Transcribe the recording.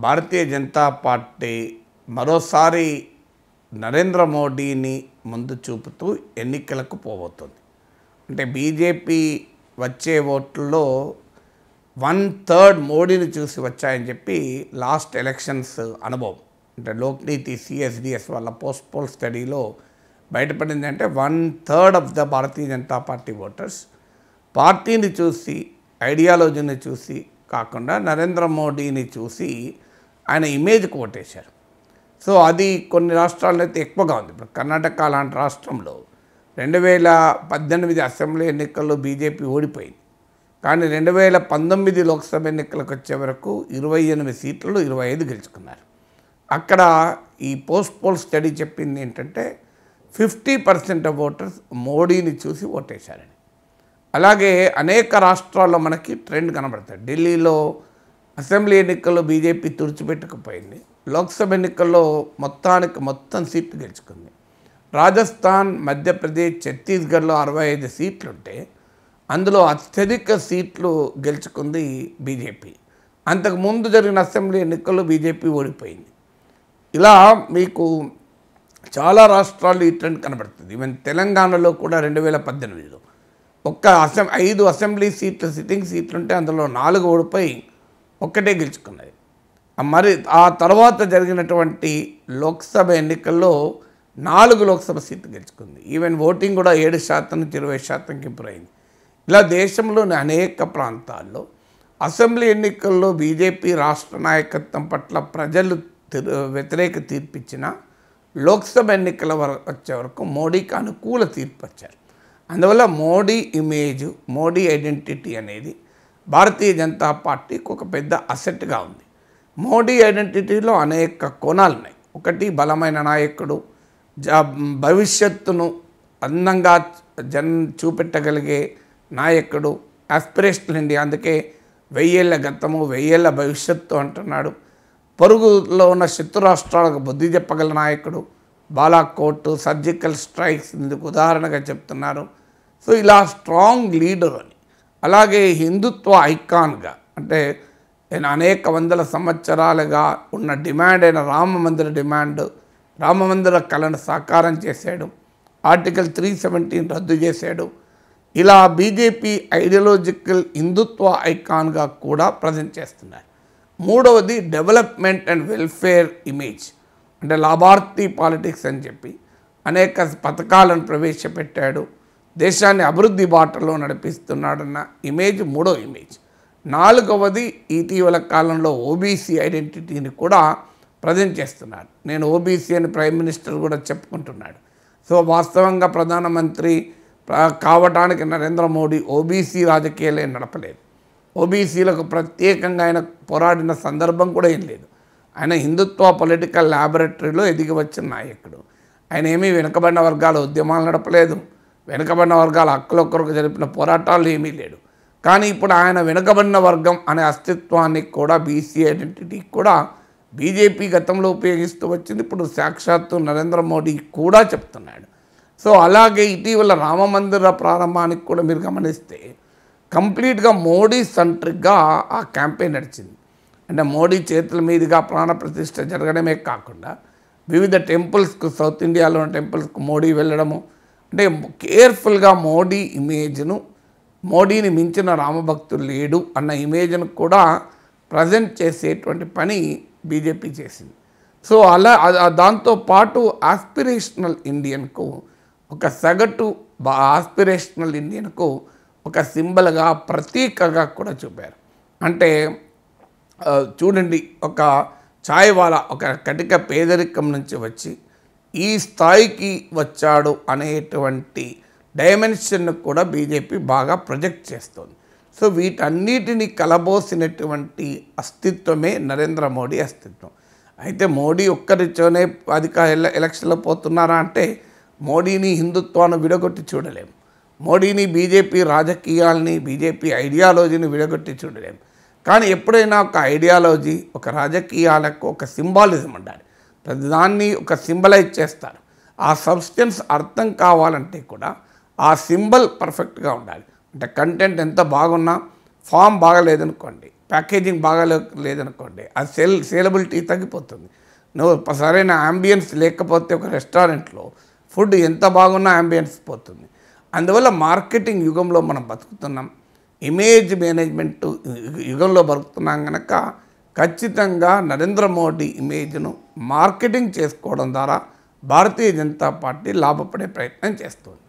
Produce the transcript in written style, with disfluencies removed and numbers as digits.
Bharatiya Janata party మరోసారి నరేంద్ర మోడీని ముందు చూపుతూ ఎన్నికలకు పోబోతుంది. అంటే బీజేపీ వచ్చే ఓట్లలో 1/3 మోడీని చూసి వచ్చాయని చెప్పి లాస్ట్ ఎలక్షన్స్ అనుభవం అంటే లోక్నీతి సిఎస్డిఎస్ వాళ్ళ పోల్ స్టడీలో బయటపడింది. అంటే 1/3 of the Bharatiya Janata party voters పార్టీని చూసి ఐడియాలజీని చూసి కాకుండా నరేంద్ర మోడీని చూసి ఆయన ఇమేజ్కి ఓటేశారు. సో అది కొన్ని రాష్ట్రాల్లో అయితే ఎక్కువగా ఉంది. ఇప్పుడు కర్ణాటక లాంటి రాష్ట్రంలో 2018 అసెంబ్లీ ఎన్నికల్లో బీజేపీ ఓడిపోయింది. కానీ 2019 లోక్సభ ఎన్నికలకు వచ్చే వరకు 28 సీట్లలో 25 గెలుచుకున్నారు. అక్కడ ఈ పోల్ స్టడీ చెప్పింది ఏంటంటే 50% ఆఫ్ ఓటర్స్ మోడీని చూసి ఓటేశారని. అలాగే అనేక రాష్ట్రాల్లో మనకి ట్రెండ్ కనబడుతుంది. ఢిల్లీలో అసెంబ్లీ ఎన్నికల్లో బీజేపీ తుడిచిపెట్టుకుపోయింది. లోక్సభ ఎన్నికల్లో మొత్తం సీట్లు గెలుచుకుంది. రాజస్థాన్, మధ్యప్రదేశ్, ఛత్తీస్గఢ్లో 65 సీట్లుంటే అందులో అత్యధిక సీట్లు గెలుచుకుంది బీజేపీ. అంతకుముందు జరిగిన అసెంబ్లీ ఎన్నికల్లో బీజేపీ ఓడిపోయింది. ఇలా మీకు చాలా రాష్ట్రాల్లో ఈ ట్రెండ్ కనబడుతుంది. ఈవెన్ తెలంగాణలో కూడా 2018లో 5 అసెంబ్లీ సీట్లు సిట్టింగ్ సీట్లుంటే అందులో 4 ఓడిపోయి 1 గెలుచుకున్నది. మరి ఆ తర్వాత జరిగినటువంటి లోక్సభ ఎన్నికల్లో 4 లోక్సభ సీట్లు గెలుచుకుంది. ఈవెన్ ఓటింగ్ కూడా 7% నుంచి 20%కి ఇంప్రూవ్ అయింది. ఇలా దేశంలోని అనేక ప్రాంతాల్లో అసెంబ్లీ ఎన్నికల్లో బీజేపీ రాష్ట్ర నాయకత్వం పట్ల ప్రజలు వ్యతిరేక తీర్పిచ్చిన లోక్సభ ఎన్నికల వచ్చే వరకు మోడీకి అనుకూల తీర్పు వచ్చారు. అందువల్ల మోడీ ఇమేజ్, మోడీ ఐడెంటిటీ అనేది భారతీయ జనతా పార్టీకి ఒక పెద్ద అసెట్గా ఉంది. మోడీ ఐడెంటిటీలో అనేక కోణాలు ఉన్నాయి. ఒకటి, బలమైన నాయకుడు, భవిష్యత్తును అందంగా చూపెట్టగలిగే నాయకుడు, ఆస్పిరేషనల్ ఇండియా. అందుకే 1000 ఏళ్ల గతము 1000 ఏళ్ల భవిష్యత్తు అంటున్నాడు. పొరుగులో ఉన్న శత్రు రాష్ట్రాలకు బుద్ధి చెప్పగల నాయకుడు, బాలాకోట్, సర్జికల్ స్ట్రైక్స్ ఇందుకు ఉదాహరణగా చెప్తున్నారు. సో ఇలా స్ట్రాంగ్ లీడర్ అని. అలాగే హిందుత్వ ఐకాన్గా, అంటే అనేక వందల సంవత్సరాలుగా ఉన్న డిమాండ్ అయిన రామమందిర కళను సాకారం చేశాడు. ఆర్టికల్ 317 రద్దు చేశాడు. ఇలా బీజేపీ ఐడియాలజికల్ హిందుత్వ ఐకాన్గా కూడా ప్రజెంట్ చేస్తున్నారు. మూడవది, డెవలప్మెంట్ అండ్ వెల్ఫేర్ ఇమేజ్. అంటే లాభార్థి పాలిటిక్స్ అని చెప్పి అనేక పథకాలను ప్రవేశపెట్టాడు, దేశాన్ని అభివృద్ధి బాటలో నడిపిస్తున్నాడన్న ఇమేజ్ మూడో ఇమేజ్. నాలుగవది, ఇటీవల కాలంలో ఓబీసీ ఐడెంటిటీని కూడా ప్రజెంట్ చేస్తున్నాడు. నేను ఓబీసీ అని ప్రైమ్ మినిస్టర్ కూడా చెప్పుకుంటున్నాడు. సో వాస్తవంగా ప్రధానమంత్రి కావడానికి నరేంద్ర మోడీ ఓబీసీ రాజకీయాలే నడపలేదు. ఓబీసీలకు ప్రత్యేకంగా ఆయన పోరాడిన సందర్భం కూడా ఏం లేదు. ఆయన హిందుత్వ పొలిటికల్ ల్యాబొరేటరీలో ఎదిగి వచ్చిన నాయకుడు. ఆయన ఏమీ వెనుకబడిన వర్గాల ఉద్యమాలు నడపలేదు, వెనుకబడిన వర్గాల హక్కుల కొరకు జరిపిన పోరాటాలు ఏమీ లేడు. కానీ ఇప్పుడు ఆయన వెనుకబడిన వర్గం అనే అస్తిత్వానికి కూడా, బీసీ ఐడెంటిటీకి కూడా బీజేపీ గతంలో ఉపయోగిస్తూ వచ్చింది. ఇప్పుడు సాక్షాత్తు నరేంద్ర మోడీ కూడా చెప్తున్నాడు. సో అలాగే ఇటీవల రామమందిర ప్రారంభానికి కూడా మీరు గమనిస్తే కంప్లీట్గా మోడీ సెంట్రిక్గా ఆ క్యాంపెయిన్ నడిచింది. అంటే మోడీ చేతుల మీదుగా ప్రాణప్రతిష్ఠ జరగడమే కాకుండా వివిధ టెంపుల్స్కు, సౌత్ ఇండియాలో ఉన్న టెంపుల్స్కు మోడీ వెళ్ళడము, అంటే కేర్ఫుల్గా మోడీ ఇమేజ్ను, మోడీని మించిన రామభక్తులు లేడు అన్న ఇమేజ్ను కూడా ప్రజెంట్ చేసేటువంటి పని బీజేపీ చేసింది. సో అలా దాంతోపాటు ఆస్పిరేషనల్ ఇండియన్కు ఒక సగటు ఆస్పిరేషనల్ ఇండియన్కు ఒక సింబల్గా, ప్రతీకగా కూడా చూపారు. అంటే చూడండి, ఒక ఛాయ్వాలా ఒక కటిక పేదరికం నుంచి వచ్చి ఈ స్థాయికి వచ్చాడు అనేటువంటి డైమెన్షన్ను కూడా బీజేపీ బాగా ప్రొజెక్ట్ చేస్తుంది. సో వీటన్నిటిని కలబోసినటువంటి అస్తిత్వమే నరేంద్ర మోడీ అస్తిత్వం. అయితే మోడీ ఒక్కరితోనే ఎలక్షన్లో పోతున్నారా అంటే మోడీని హిందుత్వాన్ని విడగొట్టి చూడలేము, మోడీని బీజేపీ రాజకీయాల్ని, బీజేపీ ఐడియాలజీని విడగొట్టి చూడలేము. కానీ ఎప్పుడైనా ఒక ఐడియాలజీ, ఒక రాజకీయాలకు ఒక సింబాలిజం ఉండాలి. ప్రతిదాన్ని ఒక సింబలైజ్ చేస్తారు. ఆ సబ్స్టెన్స్ అర్థం కావాలంటే కూడా ఆ సింబల్ పర్ఫెక్ట్గా ఉండాలి. అంటే కంటెంట్ ఎంత బాగున్నా ఫామ్ బాగలేదనుకోండి, ప్యాకేజింగ్ బాగా లేదనుకోండి, ఆ సేలబిలిటీ తగ్గిపోతుంది. నువ్వు సరైన అంబియన్స్ లేకపోతే ఒక రెస్టారెంట్లో ఫుడ్ ఎంత బాగున్నా అంబియన్స్ పోతుంది. అందువల్ల మార్కెటింగ్ యుగంలో మనం బతుకుతున్నాం, ఇమేజ్ మేనేజ్మెంట్ యుగంలో బతుకుతున్నాం కనుక ఖచ్చితంగా నరేంద్ర మోడీ ఇమేజ్ను మార్కెటింగ్ చేసుకోవడం ద్వారా భారతీయ జనతా పార్టీ లాభపడే ప్రయత్నం చేస్తుంది.